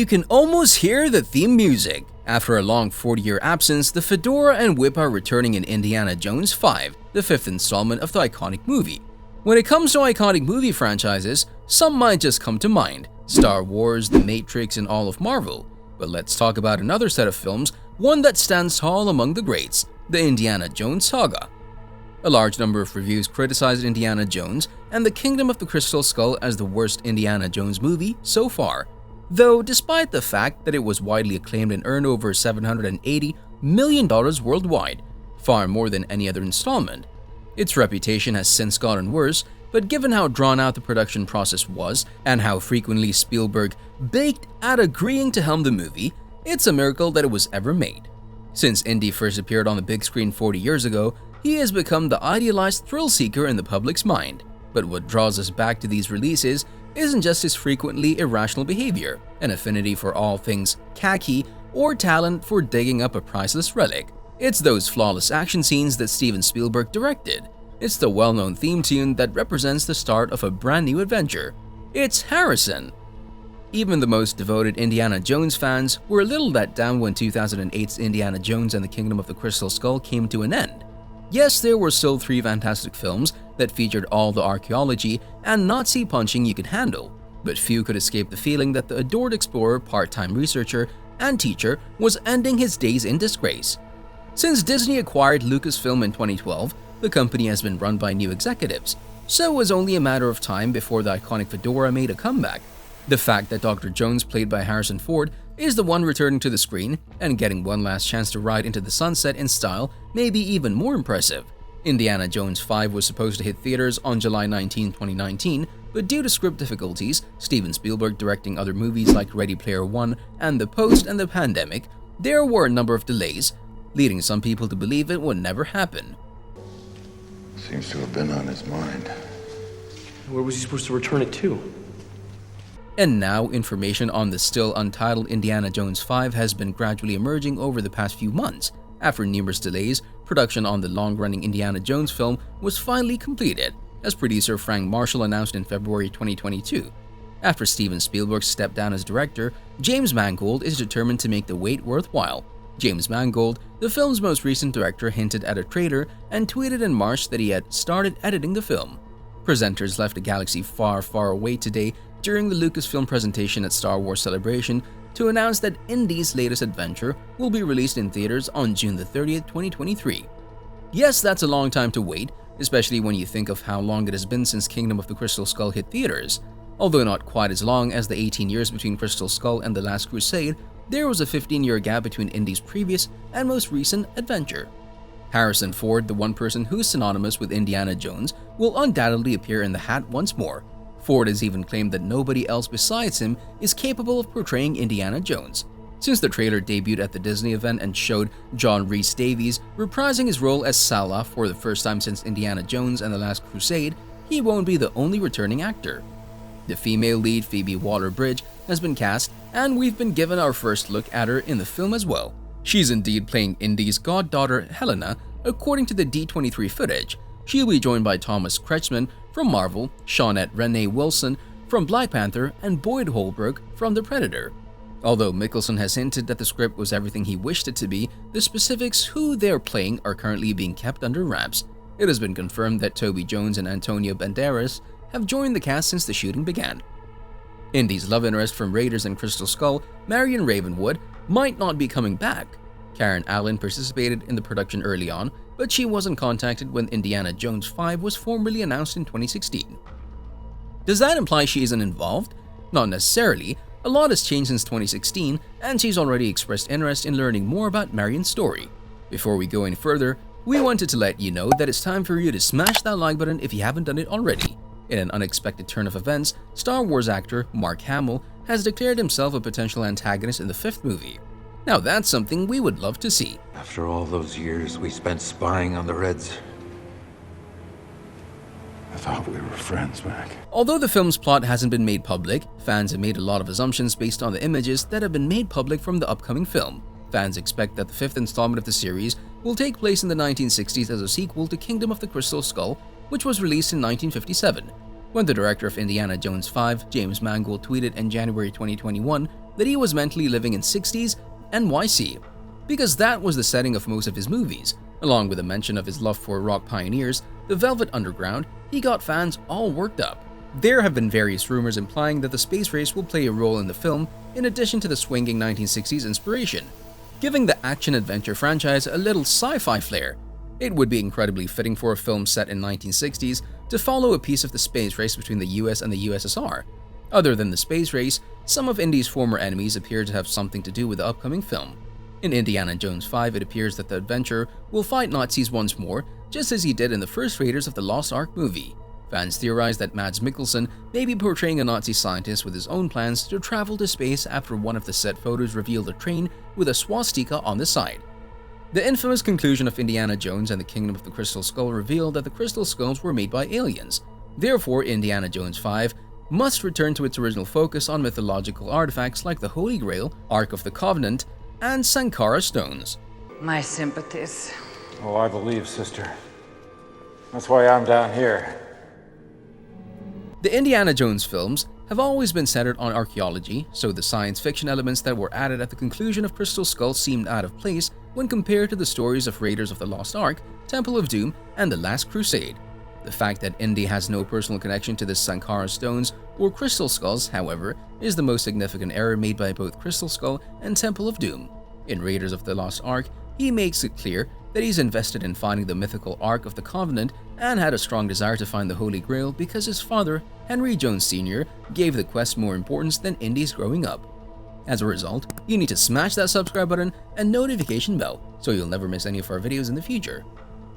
You can almost hear the theme music. After a long 40-year absence, the fedora and whip are returning in Indiana Jones 5, the fifth installment of the iconic movie. When it comes to iconic movie franchises, some might just come to mind: Star Wars, The Matrix, and all of Marvel. But let's talk about another set of films, one that stands tall among the greats, the Indiana Jones saga. A large number of reviews criticized Indiana Jones and the Kingdom of the Crystal Skull as the worst Indiana Jones movie so far. Though, despite the fact that it was widely acclaimed and earned over $780 million worldwide, far more than any other installment, its reputation has since gotten worse. But given how drawn out the production process was and how frequently Spielberg baked at agreeing to helm the movie, it's a miracle that it was ever made. Since Indy first appeared on the big screen 40 years ago, he has become the idealized thrill-seeker in the public's mind. But what draws us back to these releases isn't just his frequently irrational behavior, an affinity for all things khaki, or talent for digging up a priceless relic. It's those flawless action scenes that Steven Spielberg directed. It's the well-known theme tune that represents the start of a brand new adventure. It's Harrison. Even the most devoted Indiana Jones fans were a little let down when 2008's Indiana Jones and the Kingdom of the Crystal Skull came to an end. Yes, there were still 3 fantastic films that featured all the archaeology and Nazi punching you could handle, but few could escape the feeling that the adored explorer, part-time researcher, and teacher was ending his days in disgrace. Since Disney acquired Lucasfilm in 2012, the company has been run by new executives, so it was only a matter of time before the iconic fedora made a comeback. The fact that Dr. Jones, played by Harrison Ford, is the one returning to the screen and getting one last chance to ride into the sunset in style may be even more impressive. Indiana Jones 5 was supposed to hit theaters on July 19, 2019, but due to script difficulties, Steven Spielberg directing other movies like Ready Player One and The Post and the pandemic, there were a number of delays, leading some people to believe it would never happen. Seems to have been on his mind. Where was he supposed to return it to? And now, information on the still untitled Indiana Jones 5 has been gradually emerging over the past few months. After numerous delays, production on the long-running Indiana Jones film was finally completed, as producer Frank Marshall announced in February 2022. After Steven Spielberg stepped down as director, James Mangold is determined to make the wait worthwhile. James Mangold, the film's most recent director, hinted at a trailer and tweeted in March that he had started editing the film. Presenters left a galaxy far, far away today during the Lucasfilm presentation at Star Wars Celebration to announce that Indy's latest adventure will be released in theaters on June 30th, 2023. Yes, that's a long time to wait, especially when you think of how long it has been since Kingdom of the Crystal Skull hit theaters. Although not quite as long as the 18 years between Crystal Skull and The Last Crusade, there was a 15-year gap between Indy's previous and most recent adventure. Harrison Ford, the one person who's synonymous with Indiana Jones, will undoubtedly appear in the hat once more. Ford has even claimed that nobody else besides him is capable of portraying Indiana Jones. Since the trailer debuted at the Disney event and showed John Rhys Davies reprising his role as Salah for the first time since Indiana Jones and the Last Crusade, he won't be the only returning actor. The female lead, Phoebe Waller-Bridge, has been cast, and we've been given our first look at her in the film as well. She's indeed playing Indy's goddaughter Helena, according to the D23 footage. She'll be joined by Thomas Kretschmann from Marvel, Shawnette Renee Wilson from Black Panther, and Boyd Holbrook from The Predator. Although Mickelson has hinted that the script was everything he wished it to be, the specifics who they're playing are currently being kept under wraps. It has been confirmed that Toby Jones and Antonio Banderas have joined the cast since the shooting began. Indy's love interest from Raiders and Crystal Skull, Marion Ravenwood, might not be coming back. Karen Allen participated in the production early on, but she wasn't contacted when Indiana Jones 5 was formally announced in 2016. Does that imply she isn't involved? Not necessarily. A lot has changed since 2016, and she's already expressed interest in learning more about Marion's story. Before we go any further, we wanted to let you know that it's time for you to smash that like button if you haven't done it already. In an unexpected turn of events, Star Wars actor Mark Hamill has declared himself a potential antagonist in the 5th movie. Now that's something we would love to see. After all those years we spent spying on the Reds, I thought we were friends, Mac. Although the film's plot hasn't been made public, fans have made a lot of assumptions based on the images that have been made public from the upcoming film. Fans expect that the 5th installment of the series will take place in the 1960s as a sequel to Kingdom of the Crystal Skull, which was released in 1957. When the director of Indiana Jones 5, James Mangold, tweeted in January 2021 that he was mentally living in 60s NYC, because that was the setting of most of his movies. Along with a mention of his love for rock pioneers, the Velvet Underground, he got fans all worked up. There have been various rumors implying that the space race will play a role in the film, in addition to the swinging 1960s inspiration, giving the action-adventure franchise a little sci-fi flair. It would be incredibly fitting for a film set in 1960s to follow a piece of the space race between the US and the USSR. Other than the space race, some of Indy's former enemies appear to have something to do with the upcoming film. In Indiana Jones 5, it appears that the adventurer will fight Nazis once more, just as he did in the first Raiders of the Lost Ark movie. Fans theorize that Mads Mikkelsen may be portraying a Nazi scientist with his own plans to travel to space after one of the set photos revealed a train with a swastika on the side. The infamous conclusion of Indiana Jones and the Kingdom of the Crystal Skull revealed that the Crystal Skulls were made by aliens. Therefore, Indiana Jones 5 must return to its original focus on mythological artifacts like the Holy Grail, Ark of the Covenant, and Sankara stones. My sympathies. Oh, I believe, sister. That's why I'm down here. The Indiana Jones films have always been centered on archaeology, so the science fiction elements that were added at the conclusion of Crystal Skull seemed out of place when compared to the stories of Raiders of the Lost Ark, Temple of Doom, and the Last Crusade. The fact that Indy has no personal connection to the Sankara stones or Crystal Skulls, however, is the most significant error made by both Crystal Skull and Temple of Doom. In Raiders of the Lost Ark, he makes it clear that he's invested in finding the mythical Ark of the Covenant and had a strong desire to find the Holy Grail because his father, Henry Jones Sr., gave the quest more importance than Indy's growing up. As a result, you need to smash that subscribe button and notification bell so you'll never miss any of our videos in the future.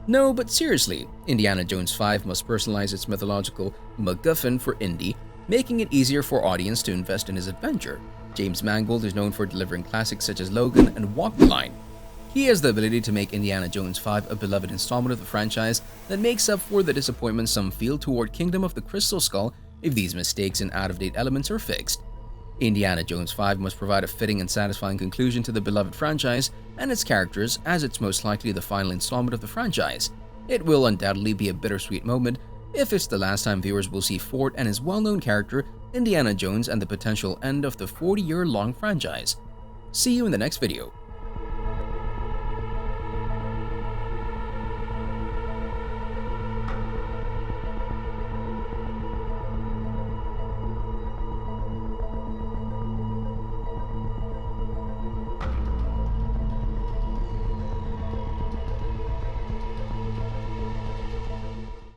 No, but seriously, Indiana Jones 5 must personalize its mythological MacGuffin for Indy, making it easier for audience to invest in his adventure. James Mangold is known for delivering classics such as Logan and Walk the Line. He has the ability to make Indiana Jones 5 a beloved installment of the franchise that makes up for the disappointment some feel toward Kingdom of the Crystal Skull if these mistakes and out-of-date elements are fixed. Indiana Jones 5 must provide a fitting and satisfying conclusion to the beloved franchise and its characters, as it's most likely the final installment of the franchise. It will undoubtedly be a bittersweet moment if it's the last time viewers will see Ford and his well-known character, Indiana Jones, and the potential end of the 40-year-long franchise. See you in the next video.